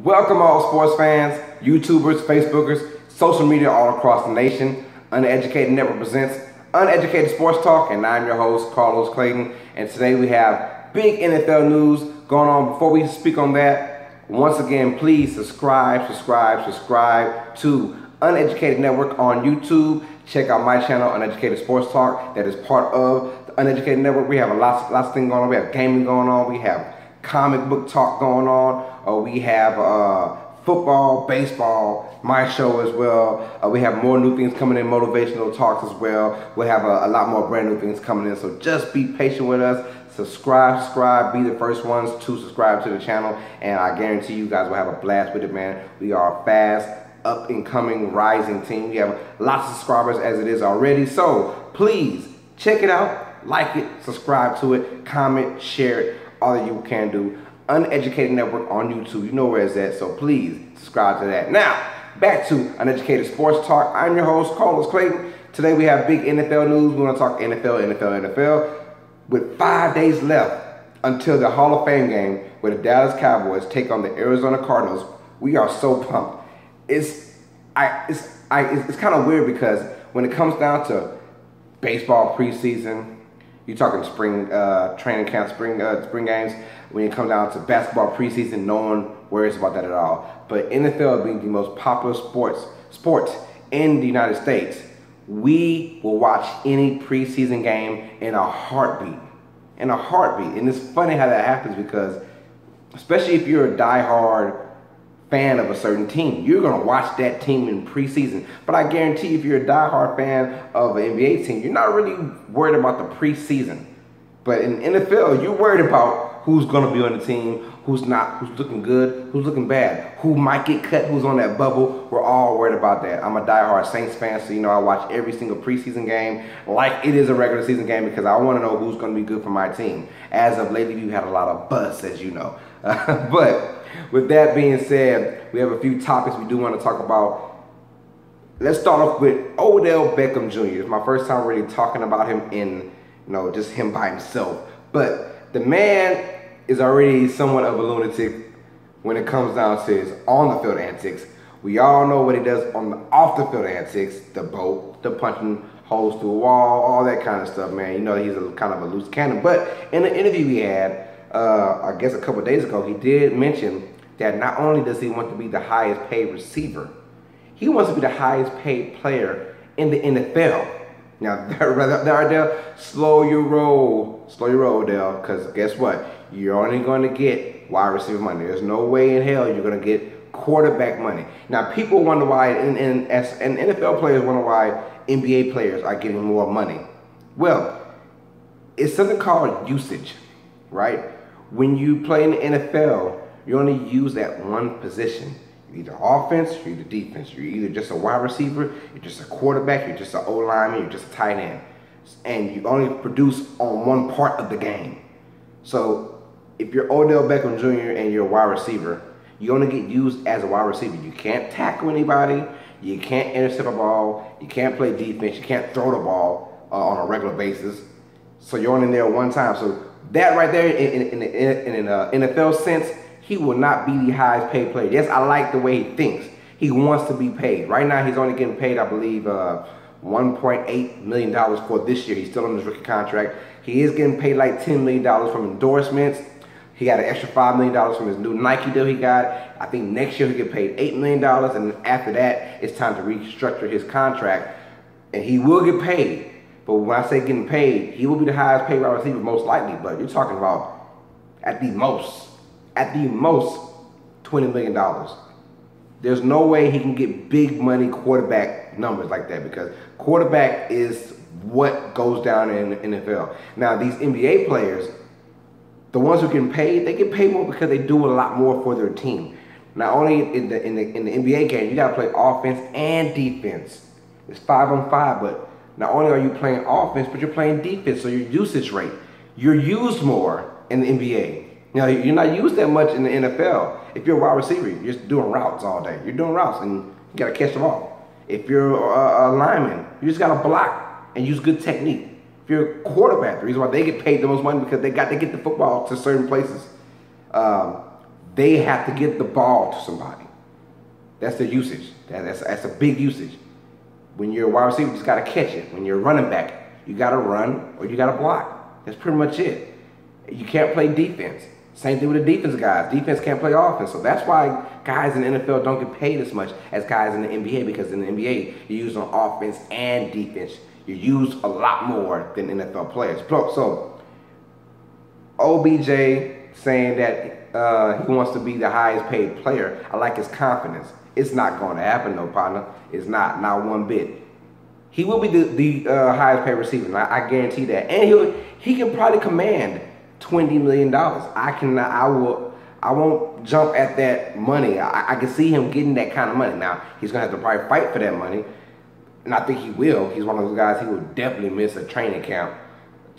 Welcome all sports fans, YouTubers, Facebookers, social media all across the nation. Uneducated Network presents Uneducated Sports Talk, and I'm your host, Carlos Clayton. And today we have big NFL news going on. Before we speak on that, once again, please subscribe to Uneducated Network on YouTube. Check out my channel, Uneducated Sports Talk, that is part of the Uneducated Network. We have lots of things going on. We have gaming going on. We have comic book talk going on. We have football, baseball, my show as well. We have more new things coming in, motivational talks as well. We'll have a lot more brand new things coming in. So just be patient with us. Subscribe, be the first ones to subscribe to the channel. And I guarantee you guys will have a blast with it, man. We are a fast, up and coming, rising team. We have lots of subscribers as it is already. So please check it out, like it, subscribe to it, comment, share it, all that you can do. Uneducated Network on YouTube, you know where it's at, so please subscribe to that. Now, back to Uneducated Sports Talk. I'm your host, Carlos Clayton. Today we have big NFL news. We want to talk NFL. With 5 days left until the Hall of Fame game where the Dallas Cowboys take on the Arizona Cardinals, we are so pumped. It's kind of weird because when it comes down to baseball preseason, you're talking spring training camp, spring games. When it comes down to basketball preseason, no one worries about that at all. But NFL being the most popular sports in the United States, we will watch any preseason game in a heartbeat. And it's funny how that happens because, especially if you're a diehard fan of a certain team, you're going to watch that team in preseason. But I guarantee if you're a diehard fan of an NBA team, you're not really worried about the preseason. But in NFL, you're worried about who's going to be on the team, who's not, who's looking good, who's looking bad, who might get cut, who's on that bubble. We're all worried about that. I'm a diehard Saints fan, so I watch every single preseason game like it is a regular season game because I want to know who's going to be good for my team. As of lately, we've had a lot of buzz, as you know. But with that being said, we have a few topics we do want to talk about. Let's start off with Odell Beckham Jr. It's my first time really talking about him in, just him by himself. But the man is already somewhat of a lunatic when it comes down to his on-the-field antics. We all know what he does on the off-the-field antics, the boat, the punching holes through a wall, all that kind of stuff, man. He's kind of a loose cannon. But in the interview we had, I guess a couple of days ago, he did mention that not only does he want to be the highest paid receiver, he wants to be the highest paid player in the NFL. Now, Odell, slow your roll, Odell, because guess what? You're only going to get wide receiver money. There's no way in hell you're going to get quarterback money. Now, people wonder why, and NFL players wonder why NBA players are getting more money. Well, it's something called usage, right? When you play in the NFL, you only use that one position. You're either offense, you're either defense. You're either just a wide receiver, you're just a quarterback, you're just an O-lineman, you're just a tight end. And you only produce on one part of the game. So if you're Odell Beckham Jr. and you're a wide receiver, you only get used as a wide receiver. You can't tackle anybody, you can't intercept a ball, you can't play defense, you can't throw the ball on a regular basis. So you're only there one time. So that right there, in an NFL sense, he will not be the highest paid player. Yes, I like the way he thinks. He wants to be paid. Right now, he's only getting paid, I believe, $1.8 million for this year. He's still on his rookie contract. He is getting paid like $10 million from endorsements. He got an extra $5 million from his new Nike deal he got. I think next year he'll get paid $8 million, and after that, it's time to restructure his contract, and he will get paid. But when I say getting paid, he will be the highest paid wide receiver most likely, but you're talking about at the most $20 million. There's no way he can get big money quarterback numbers like that because quarterback is what goes down in the NFL. Now, these NBA players, the ones who get paid, they get paid more because they do a lot more for their team. Not only in the NBA game, you got to play offense and defense. It's 5-on-5, but not only are you playing offense, but you're playing defense, so your usage rate, you're used more in the NBA. You're not used that much in the NFL. If you're a wide receiver, you're just doing routes all day. You're doing routes, and you got to catch the ball. If you're a lineman, you just got to block and use good technique. If you're a quarterback, the reason why they get paid the most money because they get the football to certain places. they have to get the ball to somebody. That's the usage. That's a big usage. When you're a wide receiver, you just got to catch it. When you're a running back, you got to run or you got to block. That's pretty much it. You can't play defense. Same thing with the defense guys. Defense can't play offense. So that's why guys in the NFL don't get paid as much as guys in the NBA, because in the NBA, you're used on offense and defense. You're used a lot more than NFL players. So, OBJ saying that he wants to be the highest paid player, I like his confidence. It's not going to happen, no, partner. It's not one bit. He will be the highest paid receiver, I guarantee that. And he can probably command $20 million. I won't jump at that money. I can see him getting that kind of money. Now, he's going to have to probably fight for that money, and I think he will. He's one of those guys, he will definitely miss a training camp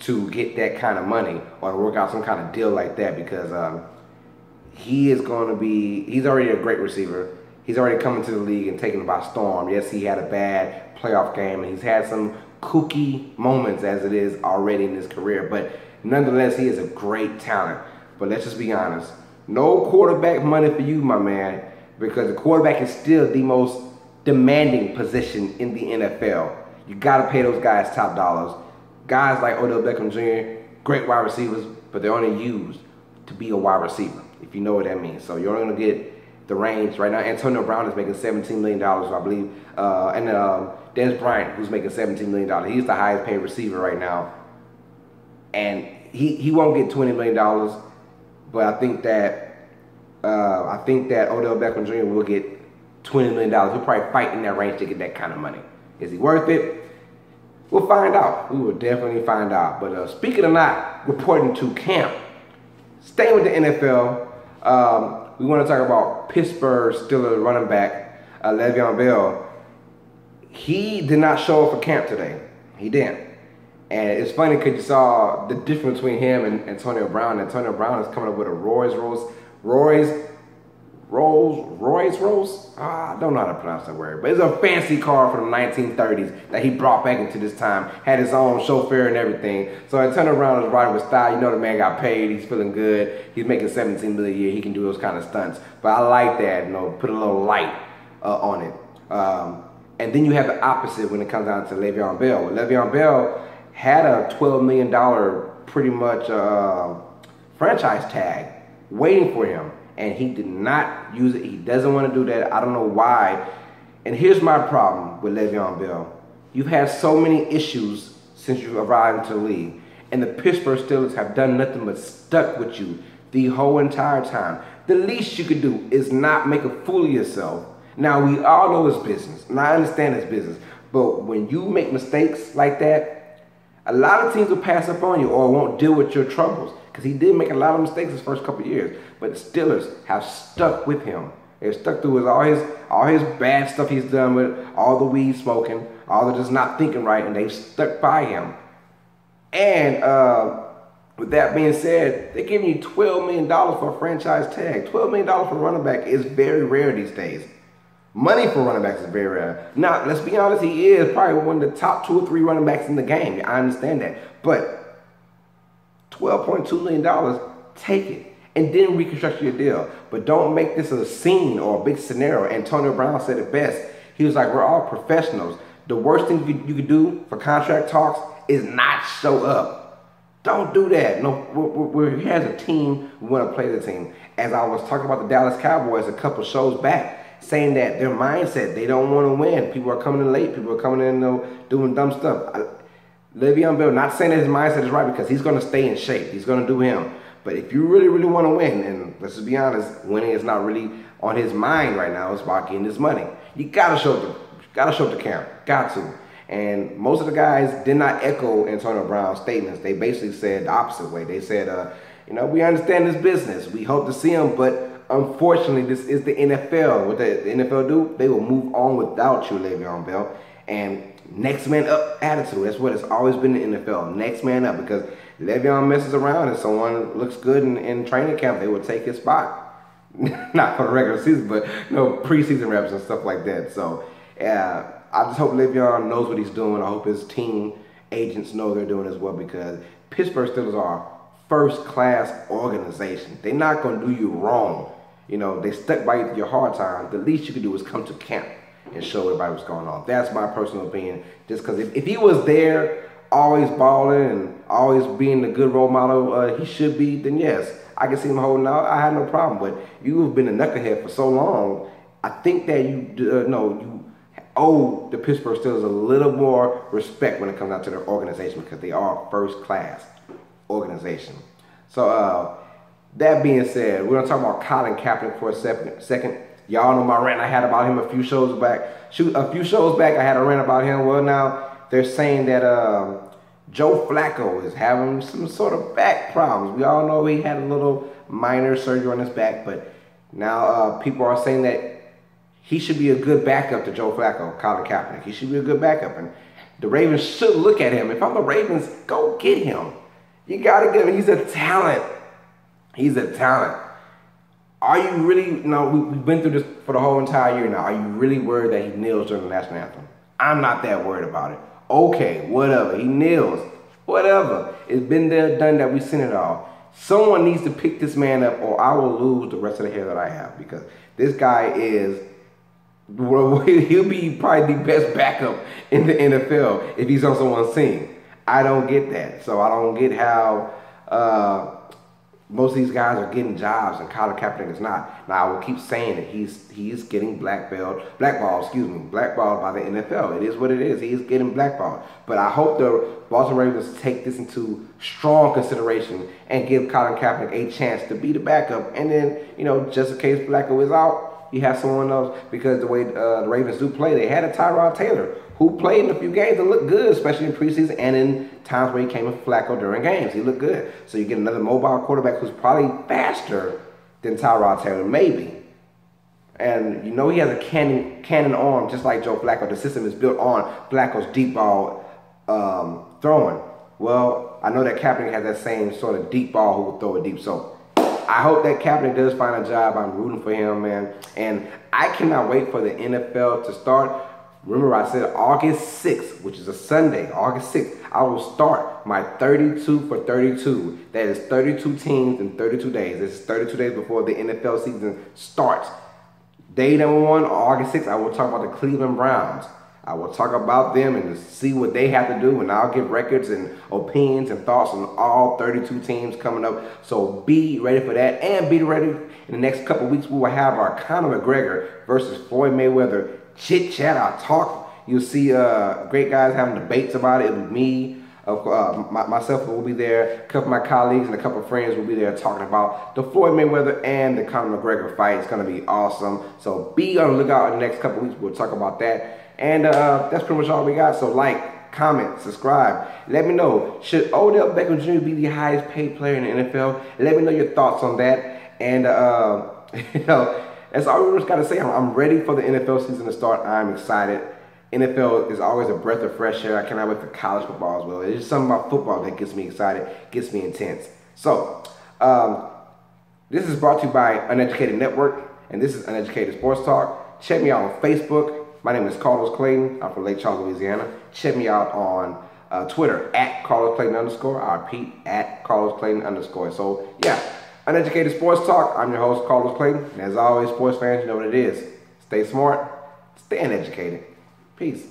to get that kind of money or to work out some kind of deal like that, because he's already a great receiver. He's already coming to the league and taken it by storm. Yes, he had a bad playoff game, and he's had some kooky moments as it is already in his career, but nonetheless, he is a great talent. But let's just be honest. No quarterback money for you, my man, because the quarterback is still the most demanding position in the NFL. You got to pay those guys top dollars. Guys like Odell Beckham Jr., great wide receivers, but they're only used to be a wide receiver, if you know what that means. So you're only going to get the range. Right now, Antonio Brown is making $17 million, I believe. And Dez Bryant, who's making $17 million. He's the highest paid receiver right now. And he won't get $20 million, but I think that Odell Beckham Jr. will get $20 million. He'll probably fight in that range to get that kind of money. Is he worth it? We'll find out. We will definitely find out. But speaking of not reporting to camp, staying with the NFL, we want to talk about Pittsburgh Steelers running back Le'Veon Bell. He did not show up for camp today. He didn't. And it's funny because you saw the difference between him and Antonio Brown. Antonio Brown is coming up with a Rolls Royce? I don't know how to pronounce that word. But it's a fancy car from the 1930s that he brought back into this time. Had his own chauffeur and everything. So Antonio Brown is riding with style. You know, the man got paid. He's feeling good. He's making $17 million a year. He can do those kind of stunts. But I like that, you know, put a little light on it. And then you have the opposite when it comes down to Le'Veon Bell. Well, Le'Veon Bell had a $12 million pretty much franchise tag waiting for him, and he did not use it. He doesn't want to do that. I don't know why. And here's my problem with Le'Veon Bell. You've had so many issues since you arrived into the league, and the Pittsburgh Steelers have done nothing but stuck with you the whole entire time. The least you could do is not make a fool of yourself. Now, we all know it's business, and I understand it's business, but when you make mistakes like that, a lot of teams will pass up on you or won't deal with your troubles, because he did make a lot of mistakes his first couple of years. But the Steelers have stuck with him. They've stuck through all his bad stuff he's done with all the weed smoking, all the just not thinking right, and they've stuck by him. And with that being said, they're giving you $12 million for a franchise tag. $12 million for a running back is very rare these days. Money for running backs is very rare. Now, let's be honest, he is probably one of the top 2 or 3 running backs in the game. I understand that. But $12.2 million, take it. And then reconstruct your deal. But don't make this a scene or a big scenario. Antonio Brown said it best. He was like, we're all professionals. The worst thing you could do for contract talks is not show up. Don't do that. No, we're here as a team. We want to play the team. As I was talking about the Dallas Cowboys a couple shows back, saying that their mindset, they don't want to win. People are coming in late. People are coming in, doing dumb stuff. Le'Veon Bell, not saying that his mindset is right, because he's going to stay in shape. He's going to do him. But if you really, really want to win, and let's just be honest, winning is not really on his mind right now. It's about getting this money. You got to show up to camp. Got to. And most of the guys did not echo Antonio Brown's statements. They basically said the opposite way. They said, you know, we understand this business. We hope to see him, but unfortunately, this is the NFL. What the NFL do, they will move on without you, Le'Veon Bell. And next man up attitude. That's what it's always been in the NFL. Next man up. Because Le'Veon messes around and someone looks good in training camp, they will take his spot. Not for the regular season, but preseason reps and stuff like that. So I just hope Le'Veon knows what he's doing. I hope his team agents know they're doing as well, because Pittsburgh Steelers are a first-class organization. They're not going to do you wrong. they stuck by you through your hard times. The least you could do is come to camp and show everybody what's going on. That's my personal opinion. Just because if he was there, always balling and always being the good role model he should be, then yes, I can see him holding out. I have no problem. But you've been a knucklehead for so long. I think that you owe the Pittsburgh Steelers a little more respect when it comes down to their organization, because they are a first-class organization. So that being said, we're gonna talk about Colin Kaepernick for a second. Y'all know my rant I had about him a few shows back. I had a rant about him. Well, now they're saying that Joe Flacco is having some sort of back problems. We all know he had a little minor surgery on his back, but now people are saying that he should be a good backup to Joe Flacco, Colin Kaepernick. He should be a good backup, and the Ravens should look at him. If I'm the Ravens, go get him. You gotta get him. He's a talent. He's a talent. Are you really, we've been through this for the whole entire year now. Are you really worried that he kneels during the national anthem? I'm not that worried about it. Okay, whatever. He kneels. Whatever. It's been there, done that. We've seen it all. Someone needs to pick this man up, or I will lose the rest of the hair that I have, because this guy is, he'll be probably the best backup in the NFL if he's on someone's team. I don't get that. So I don't get how most of these guys are getting jobs and Colin Kaepernick is not. Now I will keep saying that he's getting blackballed by the NFL. It is what it is. He is getting blackballed. But I hope the Baltimore Ravens take this into strong consideration and give Colin Kaepernick a chance to be the backup. And then, just in case Flacco is out, you have someone else, because the way the Ravens do play, they had a Tyrod Taylor who played in a few games and looked good, especially in preseason and in times where he came with Flacco during games. He looked good. So you get another mobile quarterback who's probably faster than Tyrod Taylor, maybe. And he has a cannon arm just like Joe Flacco. The system is built on Flacco's deep ball throwing. Well, I know that Kaepernick has that same sort of deep ball who will throw it deep. So I hope that Kaepernick does find a job. I'm rooting for him, man. And I cannot wait for the NFL to start. Remember, I said August 6th, which is a Sunday, August 6th, I will start my 32 for 32. That is 32 teams in 32 days. This is 32 days before the NFL season starts. Day number 1, August 6th, I will talk about the Cleveland Browns. I will talk about them and see what they have to do, and I'll give records and opinions and thoughts on all 32 teams coming up. So be ready for that, and be ready in the next couple of weeks. We will have our Conor McGregor versus Floyd Mayweather chit chat, our talk. You'll see great guys having debates about it. It'll be me, myself will be there. A couple of my colleagues and a couple of friends will be there talking about the Floyd Mayweather and the Conor McGregor fight. It's going to be awesome. So be on the lookout in the next couple of weeks. We'll talk about that. And that's pretty much all we got. So like, comment, subscribe. Let me know, should Odell Beckham Jr. be the highest paid player in the NFL? Let me know your thoughts on that. And that's all we just got to say. I'm ready for the NFL season to start. I'm excited. NFL is always a breath of fresh air. I cannot wait for college football as well. It's just something about football that gets me excited, gets me intense. So this is brought to you by Uneducated Network, and this is Uneducated Sports Talk. Check me out on Facebook. My name is Carlos Clayton. I'm from Lake Charles, Louisiana. Check me out on Twitter at Carlos Clayton _ I repeat, at Carlos Clayton _ So yeah, Uneducated Sports Talk. I'm your host, Carlos Clayton. And as always, sports fans, you know what it is. Stay smart, stay uneducated. Peace.